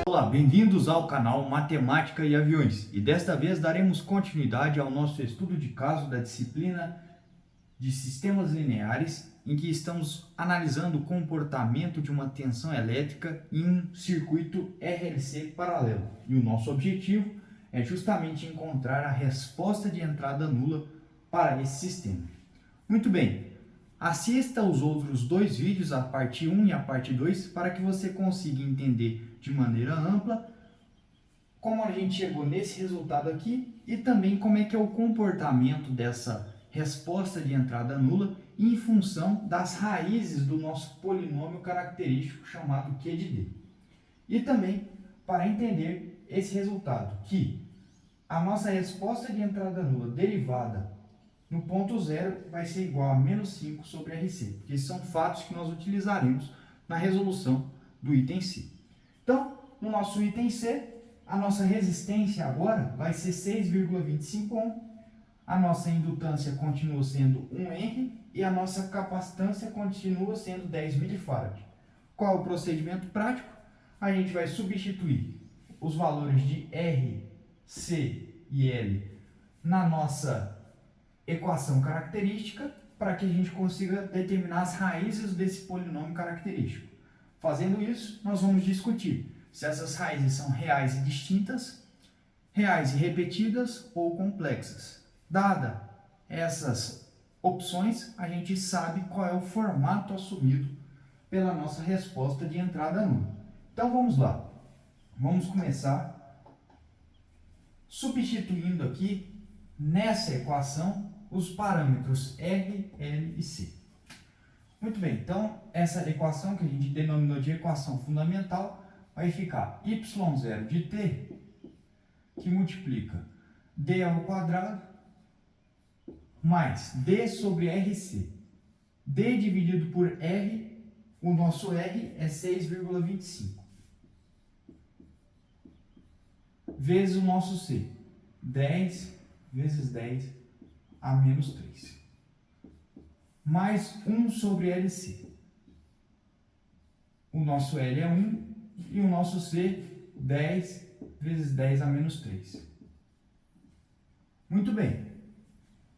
Olá, bem-vindos ao canal Matemática e Aviões, e desta vez daremos continuidade ao nosso estudo de caso da disciplina de Sistemas Lineares, em que estamos analisando o comportamento de uma tensão elétrica em um circuito RLC paralelo. E o nosso objetivo é justamente encontrar a resposta de entrada nula para esse sistema. Muito bem, assista os outros dois vídeos, a parte 1 e a parte 2, para que você consiga entender de maneira ampla como a gente chegou nesse resultado aqui e também como é que é o comportamento dessa resposta de entrada nula em função das raízes do nosso polinômio característico chamado Q de D. E também para entender esse resultado, que a nossa resposta de entrada nula derivada no ponto zero vai ser igual a menos 5 sobre RC, porque são fatos que nós utilizaremos na resolução do item C. Então, no nosso item C, a nossa resistência agora vai ser 6,25 ohm, a nossa indutância continua sendo 1 Henry e a nossa capacitância continua sendo 10 milifarad. Qual é o procedimento prático? A gente vai substituir os valores de R, C e L na nossa equação característica para que a gente consiga determinar as raízes desse polinômio característico. Fazendo isso, nós vamos discutir se essas raízes são reais e distintas, reais e repetidas ou complexas. Dada essas opções, a gente sabe qual é o formato assumido pela nossa resposta de entrada nula. Então vamos lá. Vamos começar substituindo aqui nessa equação os parâmetros R, L e C. Muito bem, então essa equação que a gente denominou de equação fundamental vai ficar y0 de t, que multiplica d ao quadrado mais d sobre rc. D dividido por r, o nosso r é 6,25, vezes o nosso c, 10 vezes 10 a menos 3. Mais 1 sobre LC. O nosso L é 1 e o nosso C, 10 vezes 10 a menos 3. Muito bem.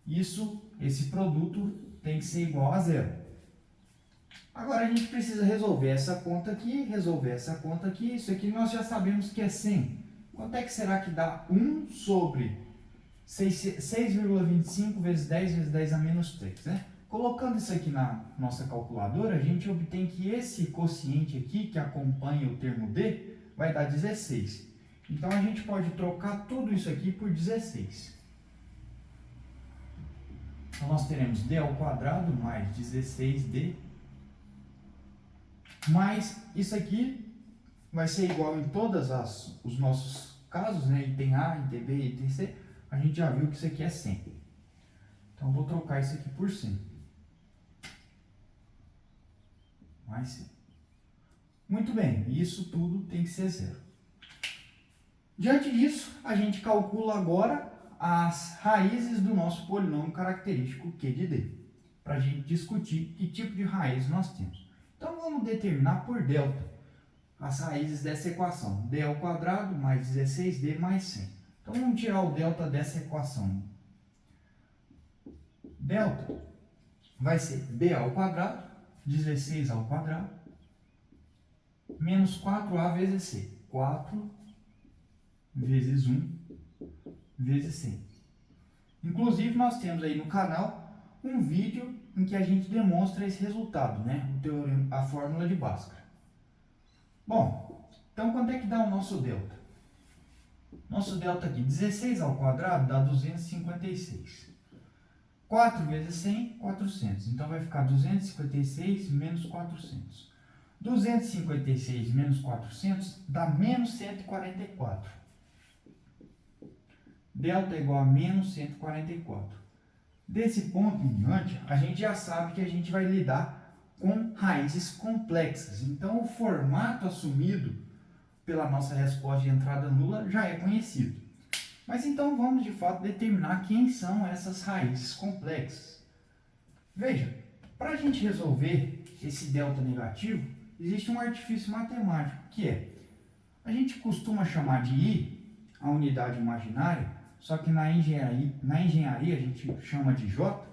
Esse produto tem que ser igual a zero. Agora a gente precisa resolver essa conta aqui, resolver essa conta aqui. Isso aqui nós já sabemos que é 100. Quanto é que será que dá 1 sobre 6,25 vezes 10 vezes 10 a menos 3, né? Colocando isso aqui na nossa calculadora, a gente obtém que esse quociente aqui, que acompanha o termo D, vai dar 16. Então, a gente pode trocar tudo isso aqui por 16. Então, nós teremos D ao quadrado mais 16D, mais isso aqui vai ser igual em todos os nossos casos, né? Item A, item B, item C. A gente já viu que isso aqui é 100. Então, vou trocar isso aqui por 100. Mais 100. Muito bem, isso tudo tem que ser zero. Diante disso, a gente calcula agora as raízes do nosso polinômio característico Q de D, para a gente discutir que tipo de raiz nós temos. Então, vamos determinar por delta as raízes dessa equação. D ao quadrado mais 16D mais 100. Então, vamos tirar o delta dessa equação. Delta vai ser b ao quadrado, 16 ao quadrado, menos 4a vezes c. 4 vezes 1 vezes 100. Inclusive, nós temos aí no canal um vídeo em que a gente demonstra esse resultado, né? A fórmula de Bhaskara. Bom, então quanto é que dá o nosso delta? Nosso delta aqui, 16 ao quadrado dá 256. 4 vezes 100, 400. Então, vai ficar 256 menos 400. 256 menos 400 dá menos 144. Delta é igual a menos 144. Desse ponto em diante, a gente já sabe que a gente vai lidar com raízes complexas. Então, o formato assumido pela nossa resposta de entrada nula já é conhecido. Mas então vamos de fato determinar quem são essas raízes complexas. Veja, para a gente resolver esse delta negativo, existe um artifício matemático, que é A gente costuma chamar de I a unidade imaginária, só que na engenharia a gente chama de J.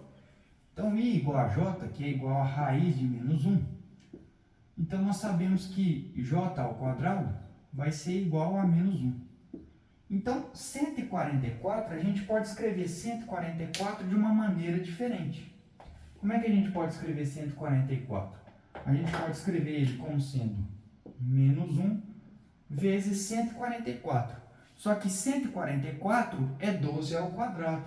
Então, I igual a J, que é igual a raiz de menos 1. Então, nós sabemos que J ao quadrado vai ser igual a menos 1. Então, 144, a gente pode escrever 144 de uma maneira diferente. Como é que a gente pode escrever 144? A gente pode escrever ele como sendo menos 1 vezes 144. Só que 144 é 12 ao quadrado.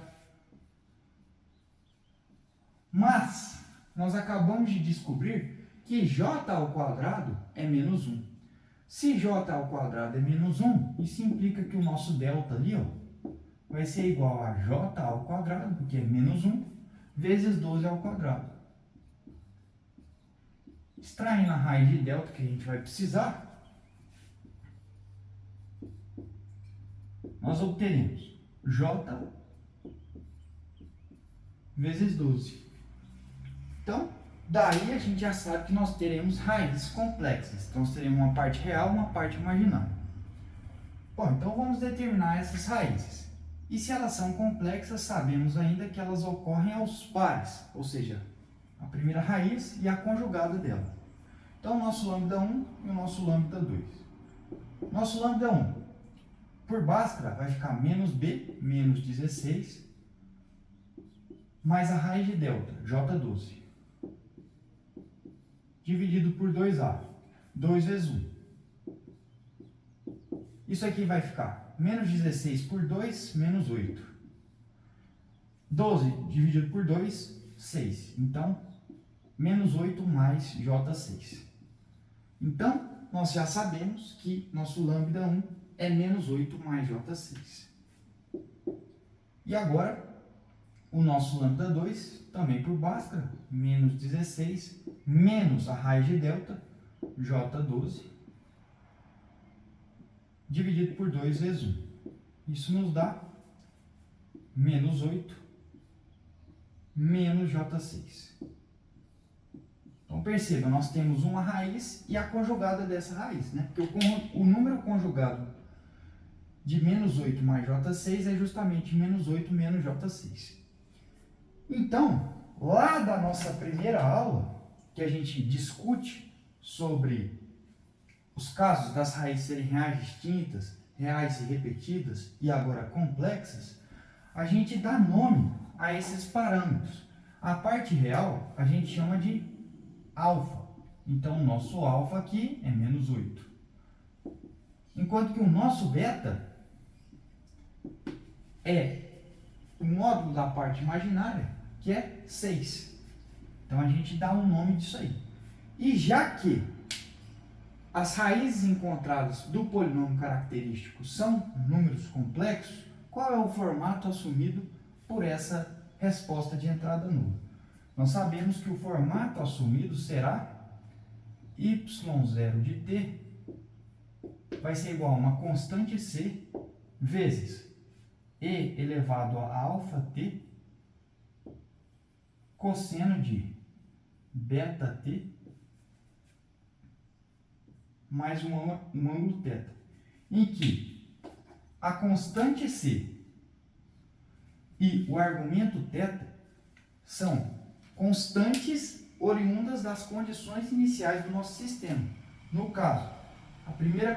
Mas, nós acabamos de descobrir que j ao quadrado é menos 1. Se j ao quadrado é menos 1, isso implica que o nosso delta ali, ó, vai ser igual a j ao quadrado, porque é menos 1, vezes 12 ao quadrado. Extraindo a raiz de delta que a gente vai precisar, nós obteremos j vezes 12. Então, daí a gente já sabe que nós teremos raízes complexas. Então, nós teremos uma parte real e uma parte imaginária. Bom, então vamos determinar essas raízes. E se elas são complexas, sabemos ainda que elas ocorrem aos pares, ou seja, a primeira raiz e a conjugada dela. Então, o nosso lambda 1 e o nosso lambda 2. Nosso lambda 1, por Bhaskara, vai ficar menos b, menos 16, mais a raiz de delta, J12. Dividido por 2a, 2 vezes 1. Isso aqui vai ficar menos 16 por 2, menos 8. 12 dividido por 2, 6. Então, menos 8 mais J6. Então, nós já sabemos que nosso lambda 1 é menos 8 mais J6. E agora, o nosso lambda 2, também por Bhaskara, menos 16, menos a raiz de delta, J12, dividido por 2 vezes 1. Isso nos dá menos 8, menos J6. Então, perceba, nós temos uma raiz e a conjugada dessa raiz, né? Porque o número conjugado de menos 8 mais J6 é justamente menos 8 menos J6. Então, lá da nossa primeira aula, que a gente discute sobre os casos das raízes serem reais distintas, reais e repetidas e agora complexas, a gente dá nome a esses parâmetros. A parte real a gente chama de alfa. Então, o nosso alfa aqui é menos 8. Enquanto que o nosso beta é o módulo da parte imaginária, que é 6. Então, a gente dá um nome disso aí. E já que as raízes encontradas do polinômio característico são números complexos, qual é o formato assumido por essa resposta de entrada nula? Nós sabemos que o formato assumido será y0 de t vai ser igual a uma constante c vezes e elevado a alfa t cosseno de beta t mais um ângulo θ, em que a constante c e o argumento θ são constantes oriundas das condições iniciais do nosso sistema. No caso, a primeira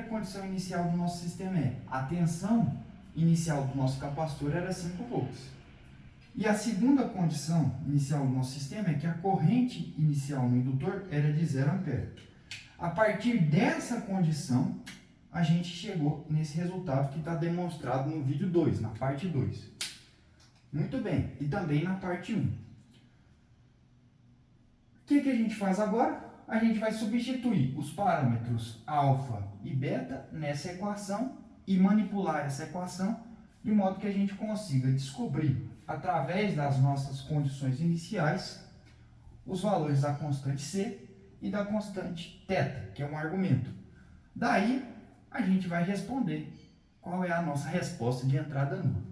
condição inicial do nosso sistema é a tensão inicial do nosso capacitor era 5 volts. E a segunda condição inicial do nosso sistema é que a corrente inicial no indutor era de 0 ampere. A partir dessa condição, a gente chegou nesse resultado que está demonstrado no vídeo 2, na parte 2. Muito bem, e também na parte 1. O que a gente faz agora? A gente vai substituir os parâmetros alfa e beta nessa equação e manipular essa equação de modo que a gente consiga descobrir, através das nossas condições iniciais, os valores da constante C e da constante θ, que é um argumento. Daí, a gente vai responder qual é a nossa resposta de entrada nula.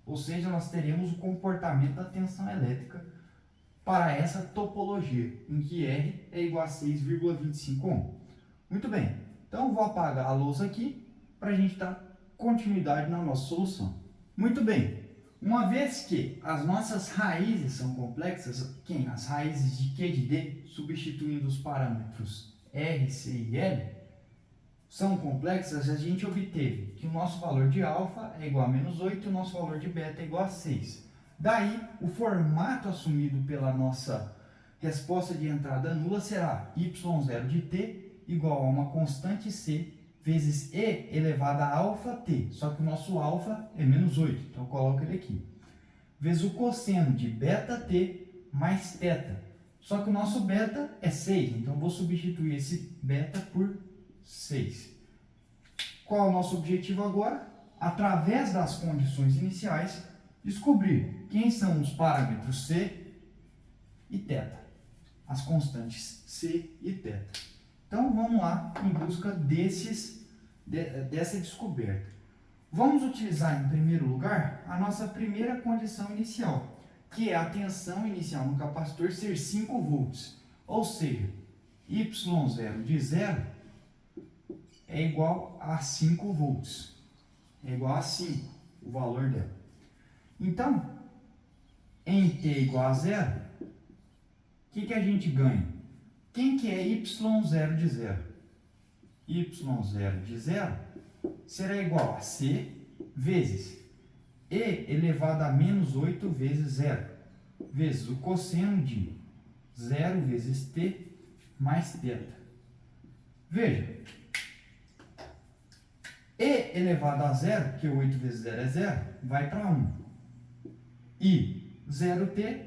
Ou seja, nós teremos o comportamento da tensão elétrica para essa topologia, em que R é igual a 6,25 ohm. Muito bem. Então, Então, eu vou apagar a lousa aqui para a gente dar continuidade na nossa solução. Muito bem, uma vez que as nossas raízes são complexas, as raízes de Q de D, substituindo os parâmetros R, C e L, são complexas, a gente obteve que o nosso valor de alfa é igual a menos 8 e o nosso valor de beta é igual a 6. Daí, o formato assumido pela nossa resposta de entrada nula será y0 de t igual a uma constante c vezes e elevado a alfa t, só que o nosso alfa é menos 8, então eu coloco ele aqui, vezes o cosseno de beta t mais θ, só que o nosso beta é 6, então eu vou substituir esse beta por 6. Qual é o nosso objetivo agora? Através das condições iniciais, descobrir quem são os parâmetros c e θ, as constantes c e θ. Então vamos lá em busca dessa descoberta. Vamos utilizar em primeiro lugar a nossa primeira condição inicial, que é a tensão inicial no capacitor ser 5 volts, ou seja, y0 de 0 é igual a 5 volts, é igual a 5 o valor dela. Então, em t igual a 0, o que a gente ganha? Quem que é y0 de 0? y0 de 0 será igual a c vezes e elevado a menos 8 vezes 0, vezes o cosseno de 0 vezes t mais θ. Veja, e elevado a 0, que 8 vezes 0 é 0, vai para 1. E 0t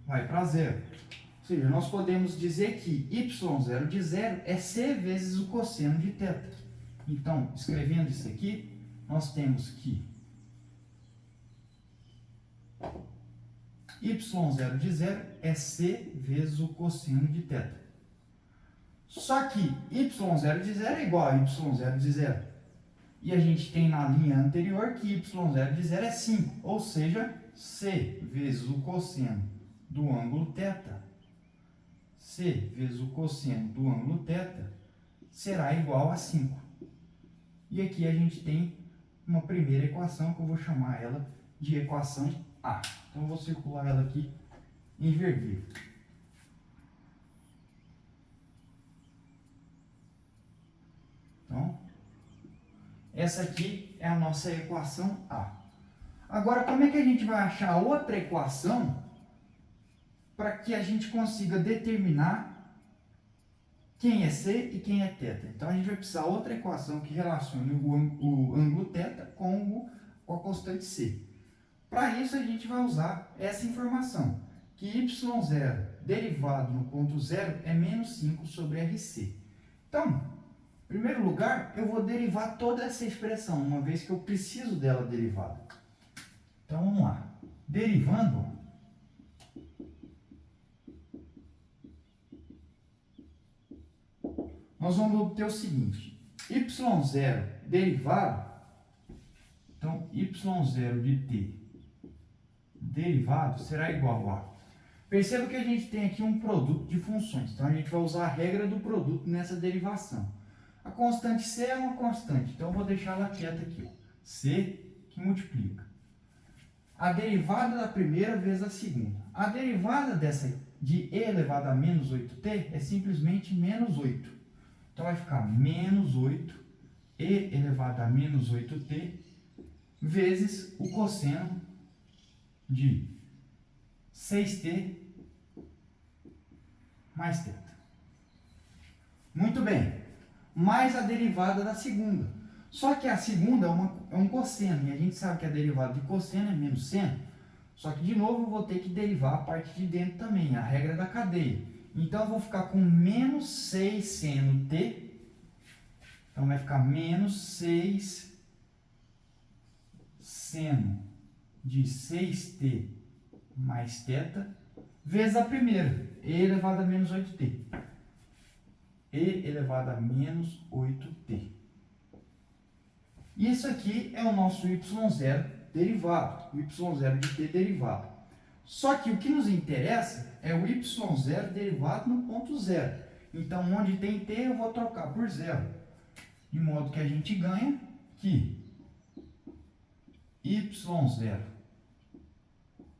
vai para 0. Ou seja, nós podemos dizer que y0 de 0 é c vezes o cosseno de θ. Então, escrevendo isso aqui, nós temos que y0 de 0 é c vezes o cosseno de θ. Só que y0 de 0 é igual a y0 de 0. E a gente tem na linha anterior que y0 de 0 é 5, ou seja, c vezes o cosseno do ângulo θ, c vezes o cosseno do ângulo θ será igual a 5. E aqui a gente tem uma primeira equação que eu vou chamar ela de equação A. Então eu vou circular ela aqui em vermelho. Então, essa aqui é a nossa equação A. Agora, como é que a gente vai achar outra equação para que a gente consiga determinar quem é C e quem é θ? Então, a gente vai precisar de outra equação que relacione o ângulo θ com a constante C. Para isso, a gente vai usar essa informação, que y0 derivado no ponto 0 é menos 5 sobre RC. Então, em primeiro lugar, eu vou derivar toda essa expressão, uma vez que eu preciso dela derivada. Então, vamos lá. Derivando, nós vamos obter o seguinte. y0 derivado, então, y0 de t derivado será igual a... Perceba que a gente tem aqui um produto de funções, então a gente vai usar a regra do produto nessa derivação. A constante C é uma constante, então eu vou deixar ela quieta aqui. Ó. C que multiplica. A derivada da primeira vezes a segunda. A derivada dessa de e elevado a menos 8t é simplesmente menos 8. Então vai ficar menos 8 e elevado a menos 8t vezes o cosseno de 6t mais θ. Muito bem. Mais a derivada da segunda. Só que a segunda é um cosseno, e a gente sabe que a derivada de cosseno é menos seno. Só que, de novo, eu vou ter que derivar a parte de dentro também, a regra da cadeia. Então, eu vou ficar com menos 6 seno t. Então, vai ficar menos 6 seno de 6t mais θ, vezes a primeira, e elevado a menos 8t. E elevado a menos 8t. Isso aqui é o nosso y0 derivado, o y0 de t derivado. Só que o que nos interessa é o y0 derivado no ponto 0. Então, onde tem t, eu vou trocar por 0. De modo que a gente ganha que y0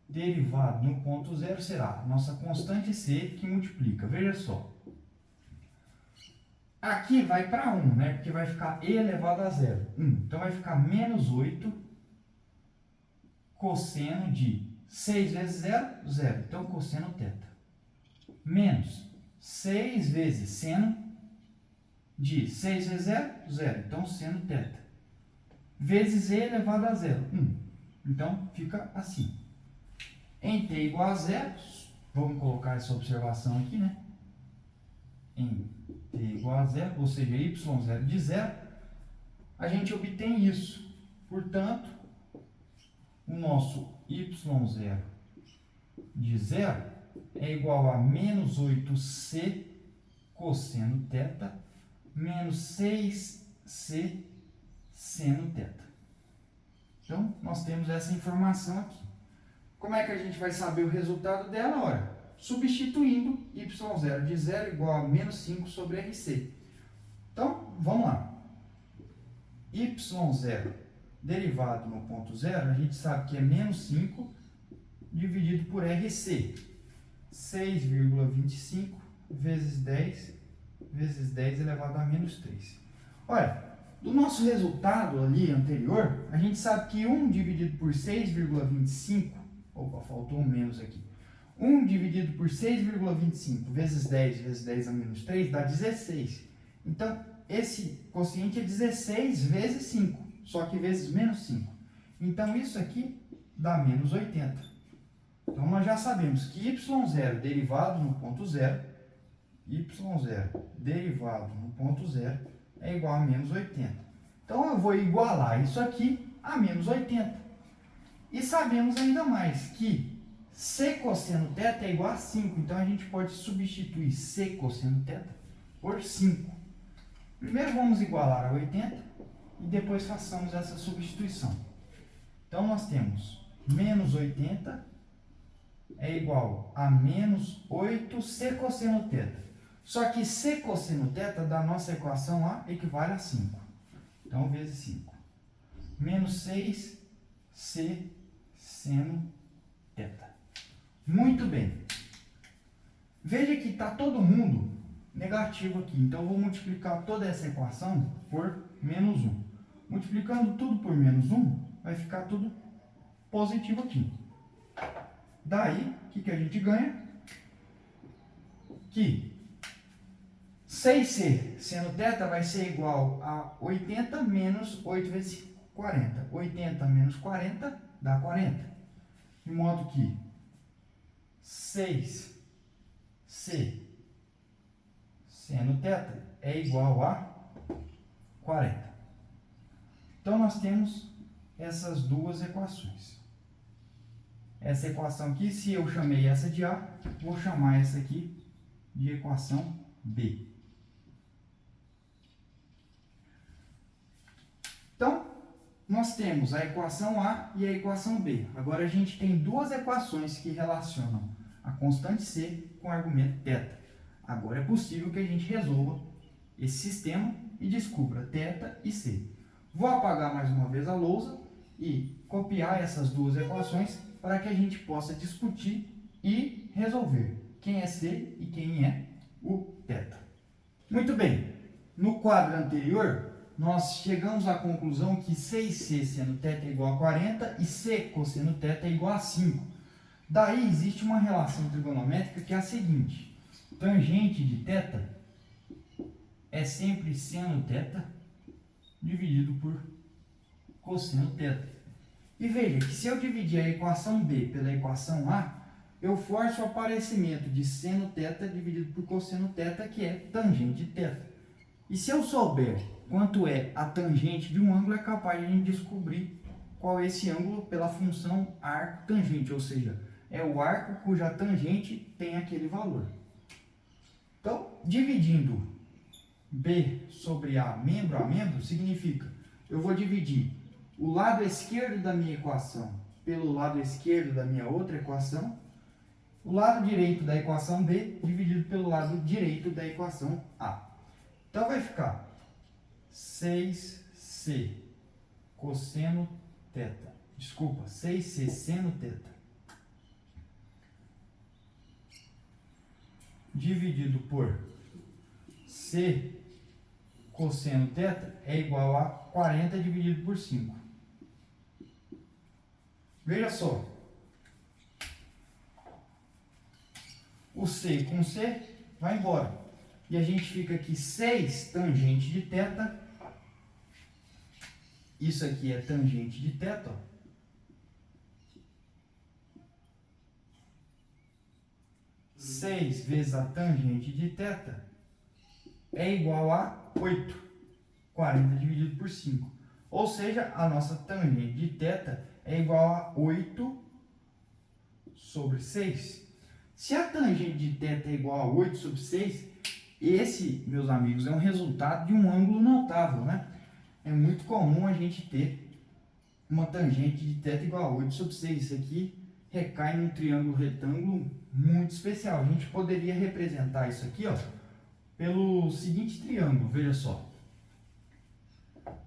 derivado no ponto zero será nossa constante c que multiplica. Veja só. Aqui vai para 1, né? Porque vai ficar e elevado a zero. 1. Então vai ficar menos 8 cosseno de 6 vezes 0, 0. Então cosseno θ. Menos 6 vezes seno de 6 vezes 0, 0. Então seno θ. Vezes e elevado a zero. 1. Então fica assim. Em t igual a 0, vamos colocar essa observação aqui, né? Em t igual a 0, ou seja, y0 de 0, a gente obtém isso. Portanto, o nosso y0 de 0 é igual a menos 8c cosseno θ menos 6c seno θ. Então, nós temos essa informação aqui. Como é que a gente vai saber o resultado dela? Ora, substituindo y0 de 0 igual a menos 5 sobre rc. Então, vamos lá. y0 derivado no ponto zero, a gente sabe que é menos 5 dividido por rc. 6,25 vezes 10 elevado a menos 3. Olha, do nosso resultado ali anterior, a gente sabe que 1 dividido por 6,25, opa, faltou um menos aqui. 1 dividido por 6,25 vezes 10 a menos 3 dá 16. Então, esse quociente é 16 vezes 5, só que vezes menos 5. Então, isso aqui dá menos 80. Então, nós já sabemos que y0 derivado no ponto zero, y0 derivado no ponto zero é igual a menos 80. Então, eu vou igualar isso aqui a menos 80. E sabemos ainda mais que c cosseno θ é igual a 5. Então, a gente pode substituir c cosseno θ por 5. Primeiro, vamos igualar a 80 e depois façamos essa substituição. Então, nós temos menos 80 é igual a menos 8c cosseno θ. Só que c cosseno θ da nossa equação A equivale a 5. Então, vezes 5. Menos 6c seno θ. Muito bem. Veja que está todo mundo negativo aqui. Então, eu vou multiplicar toda essa equação por menos 1. Multiplicando tudo por menos 1, vai ficar tudo positivo aqui. Daí, o que a gente ganha? Que 6c seno θ vai ser igual a 80 menos 8 vezes 40. 80 menos 40 dá 40. De modo que 6c seno θ é igual a 40. Então, nós temos essas duas equações. Essa equação aqui, se eu chamei essa de A, vou chamar essa aqui de equação B. Então, nós temos a equação A e a equação B. Agora, a gente tem duas equações que relacionam a constante C com o argumento θ. Agora, é possível que a gente resolva esse sistema e descubra θ e C. Vou apagar mais uma vez a lousa e copiar essas duas equações para que a gente possa discutir e resolver quem é C e quem é o θ. Muito bem, no quadro anterior, nós chegamos à conclusão que 6c seno θ é igual a 40 e c cosseno θ é igual a 5. Daí existe uma relação trigonométrica que é a seguinte: tangente de θ é sempre seno θ dividido por cosseno θ. E veja que se eu dividir a equação B pela equação A, eu forço o aparecimento de seno θ dividido por cosseno θ, que é tangente de θ. E se eu souber quanto é a tangente de um ângulo, é capaz de a gente descobrir qual é esse ângulo pela função arco tangente, ou seja, é o arco cuja tangente tem aquele valor. Então, dividindo B sobre A membro, significa eu vou dividir o lado esquerdo da minha equação pelo lado esquerdo da minha outra equação, o lado direito da equação B dividido pelo lado direito da equação A. Então vai ficar 6c cosseno θ. Desculpa, 6c seno θ dividido por c cosseno θ é igual a 40 dividido por 5. Veja só. O c com c vai embora. E a gente fica aqui 6 tangente de θ. Isso aqui é tangente de θ, ó. 6 vezes a tangente de θ é igual a 8. 40 dividido por 5. Ou seja, a nossa tangente de θ é igual a 8 sobre 6. Se a tangente de θ é igual a 8 sobre 6, esse, meus amigos, é um resultado de um ângulo notável, né? É muito comum a gente ter uma tangente de θ igual a 8 sobre 6. Isso aqui recai num triângulo retângulo muito especial. A gente poderia representar isso aqui, ó, pelo seguinte triângulo, veja só.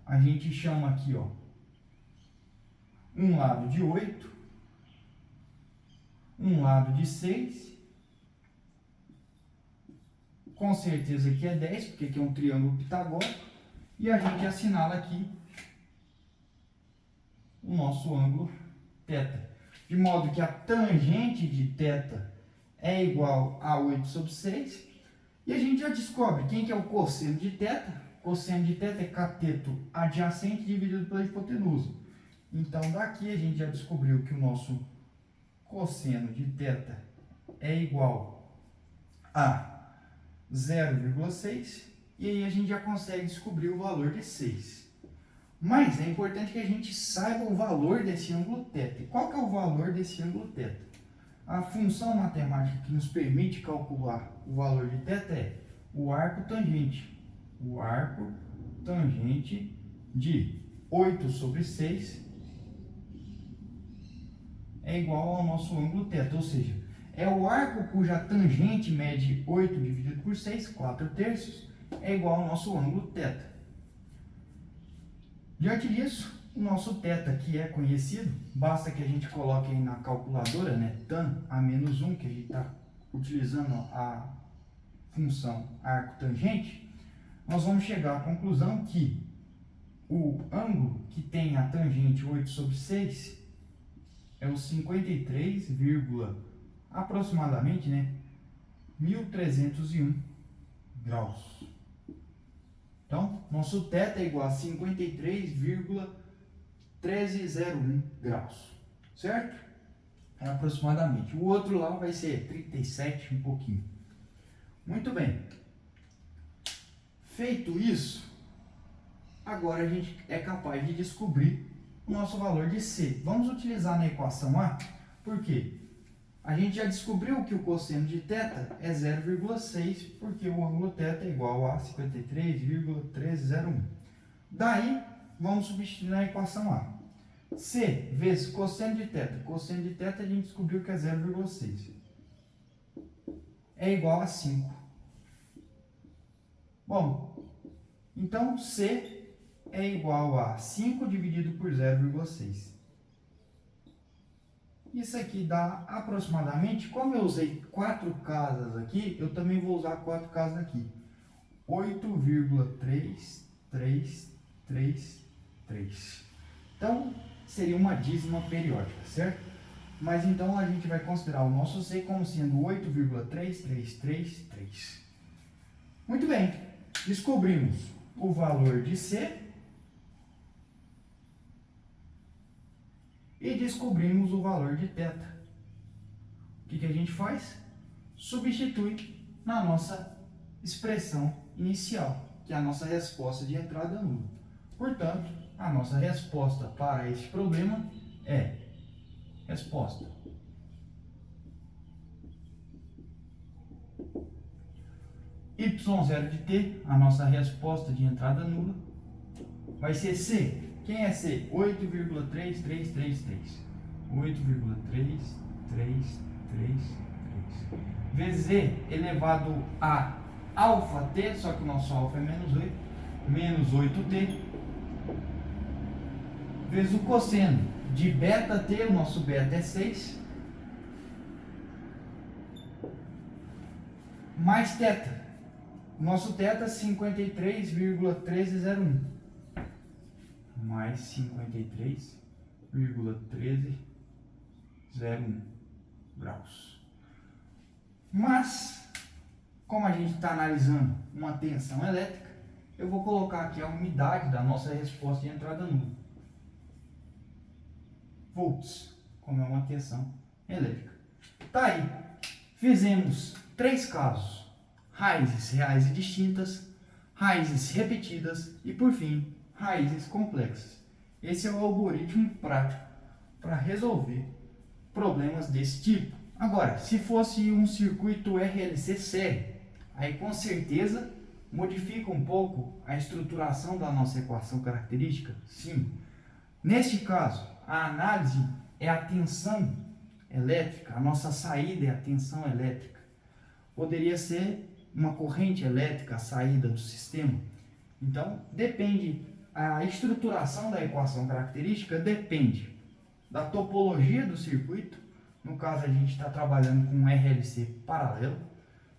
A gente chama aqui, ó, um lado de 8, um lado de 6, com certeza aqui é 10, porque aqui é um triângulo pitagórico, e a gente assinala aqui o nosso ângulo θ. De modo que a tangente de θ é igual a 8 sobre 6. E a gente já descobre quem que é o cosseno de θ. Cosseno de θ é cateto adjacente dividido pela hipotenusa. Então, daqui a gente já descobriu que o nosso cosseno de θ é igual a 0,6. E aí a gente já consegue descobrir o valor de 6. Mas é importante que a gente saiba o valor desse ângulo θ. E qual que é o valor desse ângulo θ? A função matemática que nos permite calcular o valor de θ é o arco tangente. O arco tangente de 8 sobre 6 é igual ao nosso ângulo θ. Ou seja, é o arco cuja tangente mede 8 dividido por 6, 4/3, é igual ao nosso ângulo θ. Diante disso, o nosso θ que é conhecido, basta que a gente coloque aí na calculadora, né, tan a menos 1, que a gente está utilizando a função arco tangente, nós vamos chegar à conclusão que o ângulo que tem a tangente 8 sobre 6 é o 53, aproximadamente, né, 1301 graus. Então, nosso θ é igual a 53,1301 graus, certo? É aproximadamente. O outro lá vai ser 37, um pouquinho. Muito bem. Feito isso, agora a gente é capaz de descobrir o nosso valor de C. Vamos utilizar na equação A, por quê? A gente já descobriu que o cosseno de θ é 0,6, porque o ângulo θ é igual a 53,1301. Daí, vamos substituir na equação A. C vezes cosseno de θ. Cosseno de θ a gente descobriu que é 0,6. É igual a 5. Bom, então C é igual a 5 dividido por 0,6. Isso aqui dá aproximadamente, como eu usei 4 casas aqui, eu também vou usar 4 casas aqui. 8,3333. Então, seria uma dízima periódica, certo? Mas então a gente vai considerar o nosso C como sendo 8,3333. Muito bem, descobrimos o valor de C e descobrimos o valor de θ. O que a gente faz? Substitui na nossa expressão inicial, que é a nossa resposta de entrada nula. Portanto, a nossa resposta para este problema é resposta y0 de t, a nossa resposta de entrada nula, vai ser C. Quem é C? 8,3333. 8,3333 vezes E elevado a alfa t, só que o nosso alfa é menos 8, menos 8t, vezes o cosseno de beta t, o nosso beta é 6, mais θ. O nosso θ é 53,1301. Mais 53,1301 graus. Mas, como a gente está analisando uma tensão elétrica, eu vou colocar aqui a unidade da nossa resposta de entrada nula. Volts, como é uma tensão elétrica. Tá aí. Fizemos 3 casos. Raízes reais e distintas, raízes repetidas e, por fim, raízes complexas. Esse é o algoritmo prático para resolver problemas desse tipo. Agora, se fosse um circuito RLC série, aí com certeza modifica um pouco a estruturação da nossa equação característica? Sim. Neste caso, a análise é a tensão elétrica, a nossa saída é a tensão elétrica. Poderia ser uma corrente elétrica, a saída do sistema. Então, depende, a estruturação da equação característica depende da topologia do circuito. No caso, a gente está trabalhando com um RLC paralelo.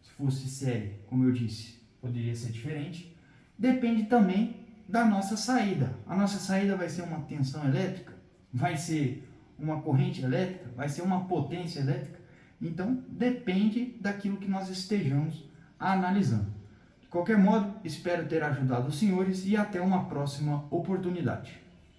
Se fosse série, como eu disse, poderia ser diferente. Depende também da nossa saída. A nossa saída vai ser uma tensão elétrica? Vai ser uma corrente elétrica? Vai ser uma potência elétrica? Então, depende daquilo que nós estejamos analisando. De qualquer modo, espero ter ajudado os senhores e até uma próxima oportunidade.